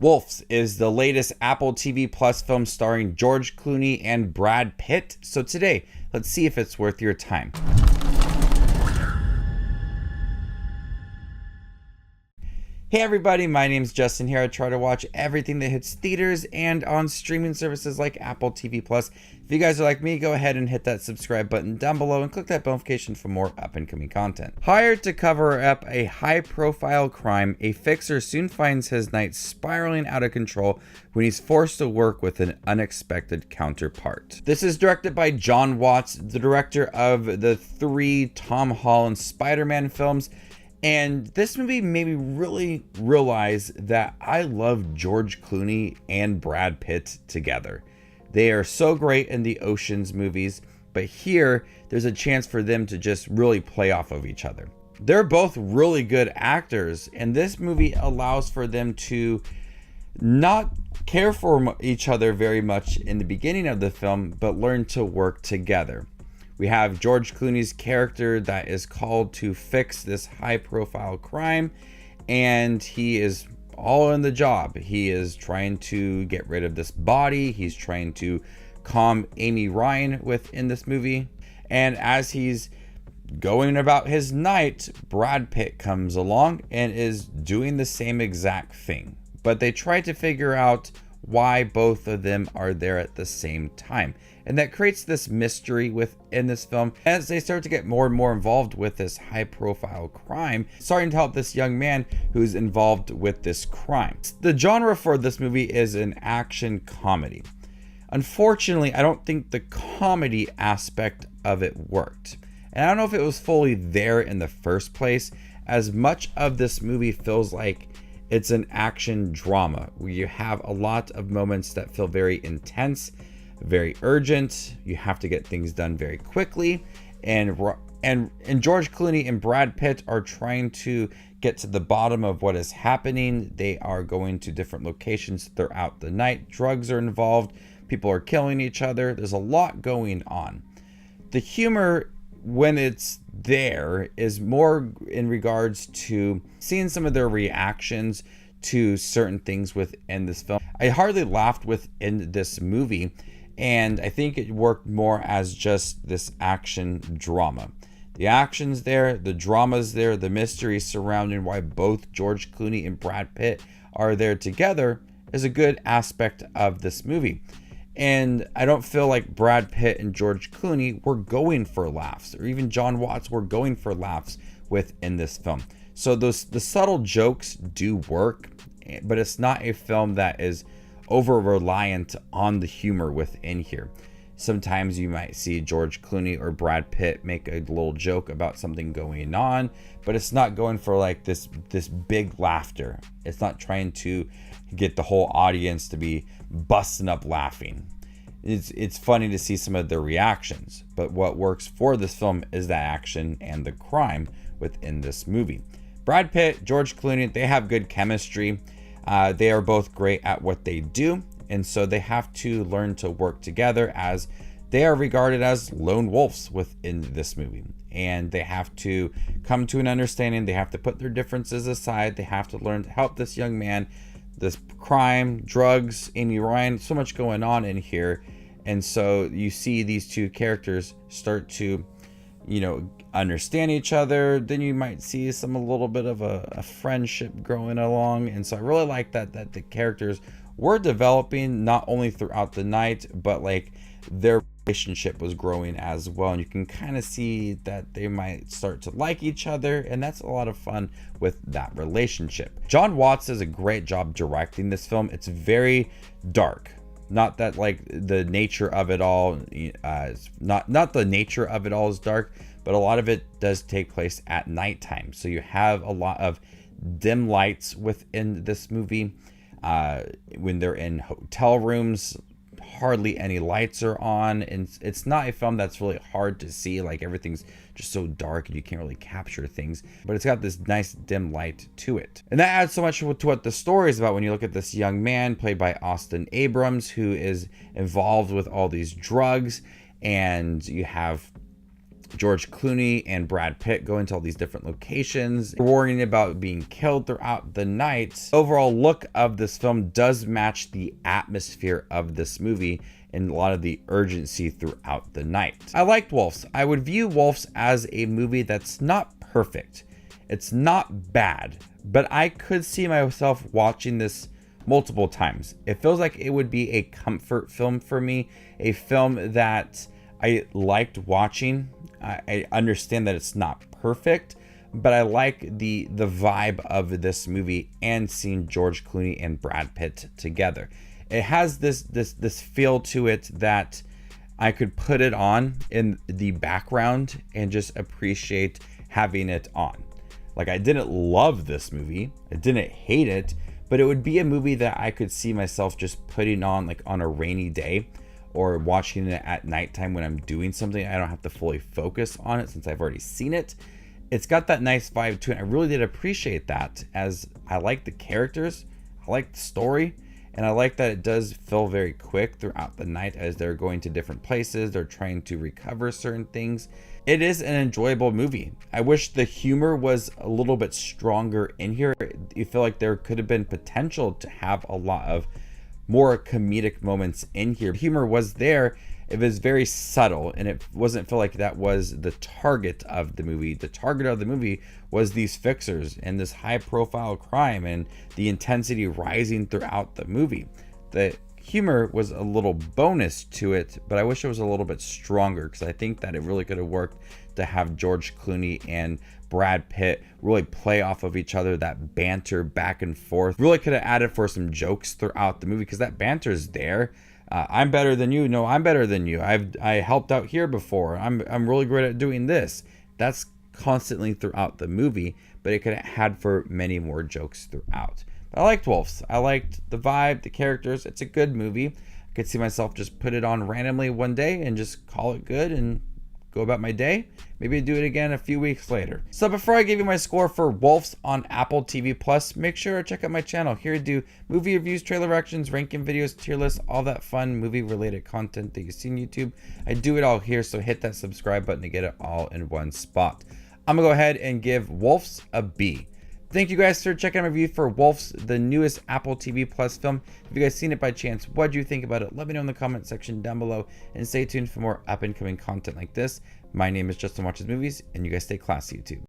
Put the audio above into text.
Wolves is the latest Apple TV Plus film starring George Clooney and Brad Pitt. So today, let's see if it's worth your time. Hey everybody, my name's Justin here. I try to watch everything that hits theaters and on streaming services like Apple TV Plus. If you guys are like me, go ahead and hit that subscribe button down below and click that notification for more up and coming content. Hired to cover up a high-profile crime, a fixer soon finds his night spiraling out of control when he's forced to work with an unexpected counterpart. This is directed by Jon Watts, the director of the 3 Tom Holland Spider-Man films. And this movie made me really realize that I love George Clooney and Brad Pitt together. They are so great in the Ocean's movies, but here there's a chance for them to just really play off of each other. They're both really good actors, and this movie allows for them to not care for each other very much in the beginning of the film, but learn to work together. We have George Clooney's character that is called to fix this high-profile crime, and he is all in the job. He is trying to get rid of this body. He's trying to calm Amy Ryan within this movie. And as he's going about his night, Brad Pitt comes along and is doing the same exact thing. But they try to figure out why both of them are there at the same time. And that creates this mystery within this film as they start to get more and more involved with this high profile crime, starting to help this young man who's involved with this crime. The genre for this movie is an action comedy. Unfortunately, I don't think the comedy aspect of it worked. And I don't know if it was fully there in the first place, as much of this movie feels like it's an action drama where you have a lot of moments that feel very intense, very urgent. You have to get things done very quickly, and George Clooney and Brad Pitt are trying to get to the bottom of what is happening. They are going to different locations throughout the night. Drugs are involved. People are killing each other. There's a lot going on. The humor, when it's there, is more in regards to seeing some of their reactions to certain things within this film. I hardly laughed within this movie, and I think it worked more as just this action drama. The action's there, the drama's there, the mystery surrounding why both George Clooney and Brad Pitt are there together is a good aspect of this movie. And I don't feel like Brad Pitt and George Clooney were going for laughs, or even Jon Watts were going for laughs within this film. So the subtle jokes do work, but it's not a film that is over reliant on the humor within here. Sometimes you might see George Clooney or Brad Pitt make a little joke about something going on, but it's not going for like this big laughter. It's not trying to get the whole audience to be busting up laughing. It's funny to see some of their reactions, but what works for this film is the action and the crime within this movie. Brad Pitt, George Clooney, they have good chemistry. They are both great at what they do, and so they have to learn to work together, as they are regarded as lone wolves within this movie. And they have to come to an understanding. They have to put their differences aside. They have to learn to help this young man. This crime, drugs, Amy Ryan, so much going on in here. And so you see these two characters start to, understand each other. Then you might see a little bit of a friendship growing along. And so I really like that the characters were developing not only throughout the night, but like their relationship was growing as well. And you can kind of see that they might start to like each other, and that's a lot of fun with that relationship. Jon Watts does a great job directing this film. It's very dark. Not that like the nature of it all not the nature of it all is dark, but a lot of it does take place at nighttime. So you have a lot of dim lights within this movie. When they're in hotel rooms, hardly any lights are on, and it's not a film that's really hard to see. Like everything's just so dark and you can't really capture things, but it's got this nice dim light to it, and that adds so much to what the story is about when you look at this young man played by Austin Abrams, who is involved with all these drugs. And you have George Clooney and Brad Pitt go into all these different locations, worrying about being killed throughout the night. Overall look of this film does match the atmosphere of this movie and a lot of the urgency throughout the night. I liked Wolves. I would view Wolves as a movie that's not perfect. It's not bad, but I could see myself watching this multiple times. It feels like it would be a comfort film for me, a film that I liked watching. I understand that it's not perfect, but I like the vibe of this movie and seeing George Clooney and Brad Pitt together. It has this feel to it that I could put it on in the background and just appreciate having it on. Like, I didn't love this movie, I didn't hate it, but it would be a movie that I could see myself just putting on like on a rainy day, or watching it at nighttime when I'm doing something. I don't have to fully focus on it since I've already seen it. It's got that nice vibe to it. I really did appreciate that, as I like the characters, I like the story, and I like that it does feel very quick throughout the night as they're going to different places. They're trying to recover certain things. It is an enjoyable movie. I wish the humor was a little bit stronger in here. You feel like there could have been potential to have a lot of more comedic moments in here. Humor was there. It was very subtle, and it wasn't feel like that was the target of the movie. The target of the movie was these fixers and this high profile crime and the intensity rising throughout the movie. The humor was a little bonus to it, but I wish it was a little bit stronger, because I think that it really could have worked to have George Clooney and Brad Pitt really play off of each other. That banter back and forth really could have added for some jokes throughout the movie, because that banter is there. I'm better than you. No, I'm better than you. I helped out here before. I'm really great at doing this. That's constantly throughout the movie, but it could have had for many more jokes throughout. But I liked Wolves. I liked the vibe, the characters. It's a good movie. I could see myself just put it on randomly one day and just call it good and go about my day. Maybe do it again a few weeks later. So before I give you my score for Wolves on Apple TV Plus, make sure to check out my channel. Here I do movie reviews, trailer reactions, ranking videos, tier lists, all that fun movie related content that you see on YouTube. I do it all here, so hit that subscribe button to get it all in one spot. I'm gonna go ahead and give Wolves a B. Thank you guys for checking out my review for Wolves, the newest Apple TV Plus film. If you guys seen it by chance, what do you think about it? Let me know in the comment section down below, and stay tuned for more up and coming content like this. My name is Justin Watches Movies, and you guys stay classy, YouTube.